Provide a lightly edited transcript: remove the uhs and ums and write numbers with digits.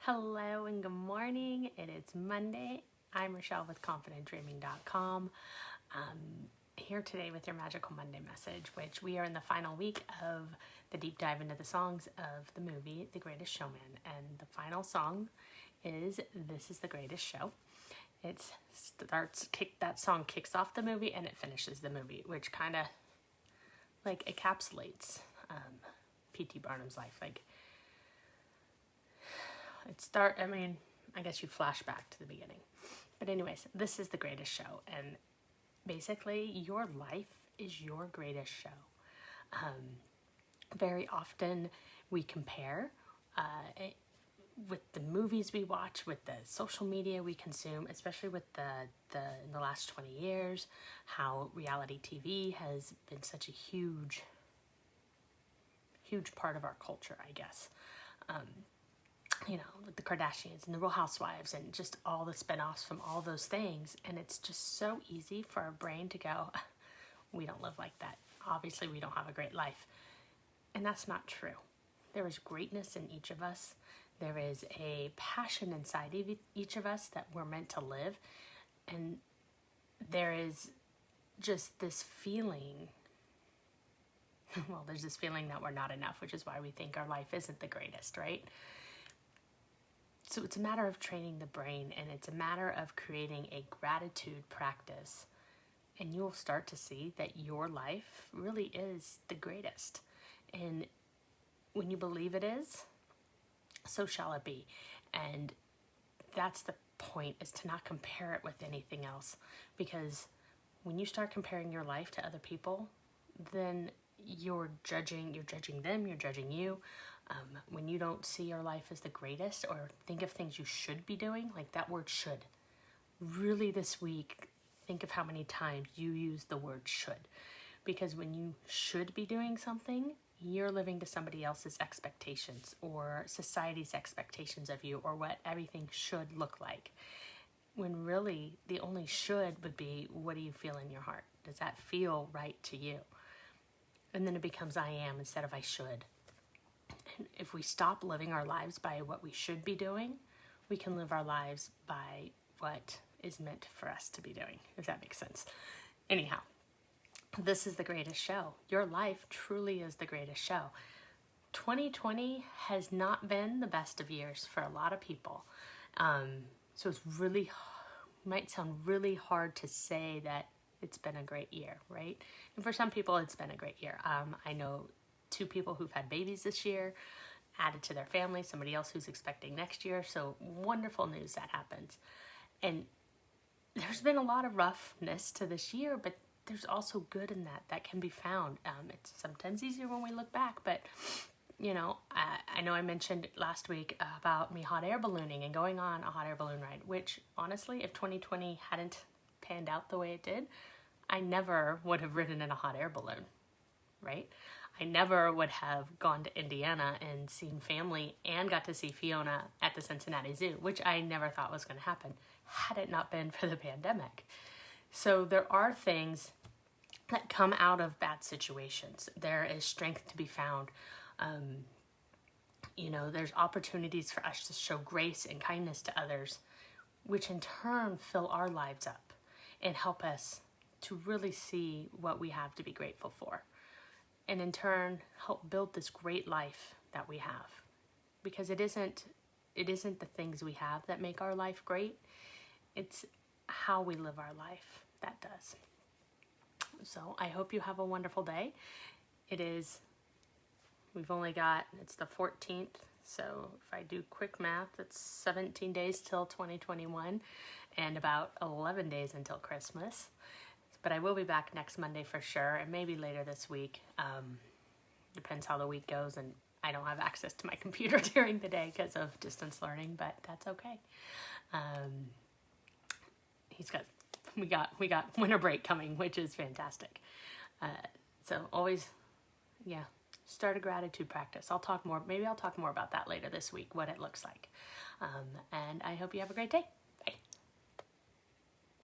Hello and good morning. It is Monday. I'm Rochelle with ConfidentDreaming.com. Here today with your Magical Monday message, which we are in the final week of the deep dive into the songs of the movie The Greatest Showman. And the final song is This is the Greatest Show. That song kicks off the movie and it finishes the movie, which kind of like encapsulates P.T. Barnum's life. I guess you flash back to the beginning. But anyways, this is the greatest show. And basically, your life is your greatest show. Very often we compare with the movies we watch, with the social media we consume, especially with in the last 20 years, how reality TV has been such a huge part of our culture, I guess. With the Kardashians and the Real Housewives and just all the spinoffs from all those things. And it's just so easy for our brain to go, we don't live like that. Obviously, we don't have a great life. And that's not true. There is greatness in each of us. There is a passion inside of each of us that we're meant to live. And there is just this feeling, there's this feeling that we're not enough, which is why we think our life isn't the greatest, right? So it's a matter of training the brain, and it's a matter of creating a gratitude practice. And you'll start to see that your life really is the greatest. And when you believe it is, so shall it be. And that's the point, is to not compare it with anything else. Because when you start comparing your life to other people, then you're judging them, you're judging you. When you don't see your life as the greatest, or think of things you should be doing, like that word should. Really this week, think of how many times you use the word should. Because when you should be doing something, you're living to somebody else's expectations or society's expectations of you, or what everything should look like. When really the only should would be, what do you feel in your heart? Does that feel right to you? And then it becomes I am instead of I should. And if we stop living our lives by what we should be doing, we can live our lives by what is meant for us to be doing, if that makes sense. Anyhow, this is the greatest show. Your life truly is the greatest show. 2020 has not been the best of years for a lot of people. So it's might sound really hard to say that it's been a great year, right? And for some people, it's been a great year. I know 2 people who've had babies this year, added to their family, somebody else who's expecting next year. So wonderful news that happens. And there's been a lot of roughness to this year, but there's also good in that can be found. It's sometimes easier when we look back, but I know I mentioned last week about me hot air ballooning and going on a hot air balloon ride, which honestly, if 2020 hadn't panned out the way it did, I never would have ridden in a hot air balloon, right? I never would have gone to Indiana and seen family and got to see Fiona at the Cincinnati Zoo, which I never thought was going to happen had it not been for the pandemic. So there are things that come out of bad situations. There is strength to be found. There's opportunities for us to show grace and kindness to others, which in turn fill our lives up and help us to really see what we have to be grateful for. And in turn, help build this great life that we have. Because it isn't the things we have that make our life great. It's how we live our life that does. So I hope you have a wonderful day. It's the 14th. So if I do quick math, it's 17 days till 2021 and about 11 days until Christmas. But I will be back next Monday for sure, and maybe later this week. Depends how the week goes, and I don't have access to my computer during the day because of distance learning, but that's okay. We got winter break coming, which is fantastic. So always, start a gratitude practice. Maybe I'll talk more about that later this week, what it looks like. And I hope you have a great day.